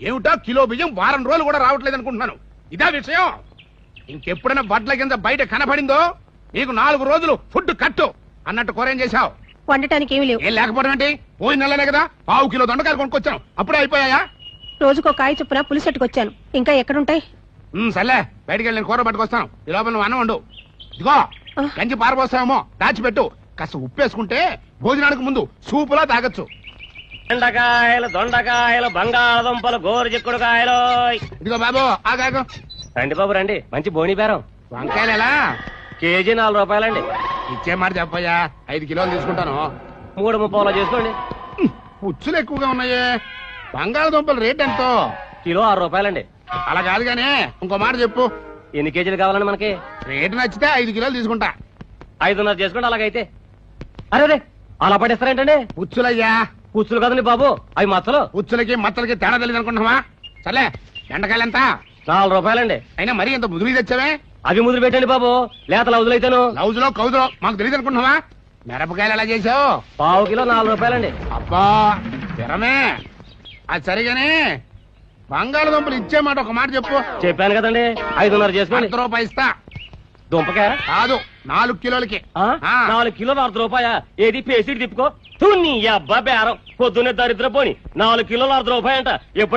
ఏమిటా కిలో బియ్యం వారం రోజులు కూడా రావట్లేదు అనుకుంటున్నాను. ఇదా విషయం? ఇంకెప్పుడైనా వడ్ల కింద బయట కనపడిందో నీకు 4 రోజులు ఫుడ్ కట్టు అన్నట్టు కూరేం చేశావు? వండటానికి ఏమి లేవు. ఏం లేకపోవడం ఏంటి? పోయిన నెలనే కదా 1/2 కిలో దొండకాయలు కొనుక్కొచ్చాను, అప్పుడే అయిపోయాయా? రోజుకో కాయ చొప్పున పులిసెట్టుకొచ్చాను. ఇంకా ఎక్కడుంటాయి? సర్లే, బయటికి వెళ్ళి నేను కూర పట్టుకొస్తాను. ఈ లోపల నువ్వు అన్నం వండు. ఇదిగో గంజి పారబోస్తామేమో దాచిపెట్టు. కాస్త ఉప్పేసుకుంటే భోజనానికి ముందు సూపులా తాగొచ్చు. బెండకాయలు, దొండకాయలు, బంగాళదుంపలు, గోరుచిక్కుడుకాయలు. ఇదిగో బాబు ఆగాగు. రండి బాబు రండి, మంచి బోని బేరం. వంకాయలు ఎలా? కేజీ 4 రూపాయలండి. ఇచ్చే మాట చెప్పయ్యా, 5 కిలోలు తీసుకుంటాను. 3.30 చేసుకోండి. పుచ్చులు ఎక్కువగా ఉన్నాయే. బంగాళదుంపల రేట్ ఎంతో? కిలో 6 రూపాయలండి. అలా కాదు గానీ ఇంకో మాట చెప్పు. ఎన్ని కేజీలు కావాలండి మనకి? రేటు నచ్చితే 5 కిలోలు తీసుకుంటా. 5.5 చేసుకోండి అలాగైతే. అరే అలా పడేస్తారేంటండి? పుచ్చులయ్యా. పుచ్చులు కదండి బాబు, అవి మచ్చలు. పుచ్చులకి మచ్చలకి తేడా తెలియదు అనుకుంటున్నావా? సర్లే, బెండకాయలు ఎంత? 4 రూపాయలండి. అయినా మరీ ఇంత ముదురు తెచ్చావే? అవి ముదురు పెట్టండి బాబు, లేత లౌజులైతేను. లౌజులో కౌజులో మాకు తెలియదు అనుకుంటున్నావా? మిరపకాయలు ఎలా చేసావు? 1/2 కిలో 4 రూపాయలండి. అబ్బా తిరమే. అది సరిగానే బంగాళదుంపలు ఇచ్చే మాట ఒక మాట చెప్పు. చెప్పాను కదండి, 5.5 చేసుకోండి. ₹1 ఇస్తా. దుంపకాయ కాదు, 4 కిలోలకి. 4 కిలోలు 1 రూపాయ. ఏది పేసిడి తిప్పుకో. నీ అబ్బా బేరం పొద్దున్నే దరిద్ర పోని. 4 కిలోలు 1 రూపాయ అంట. ఎప్పుడు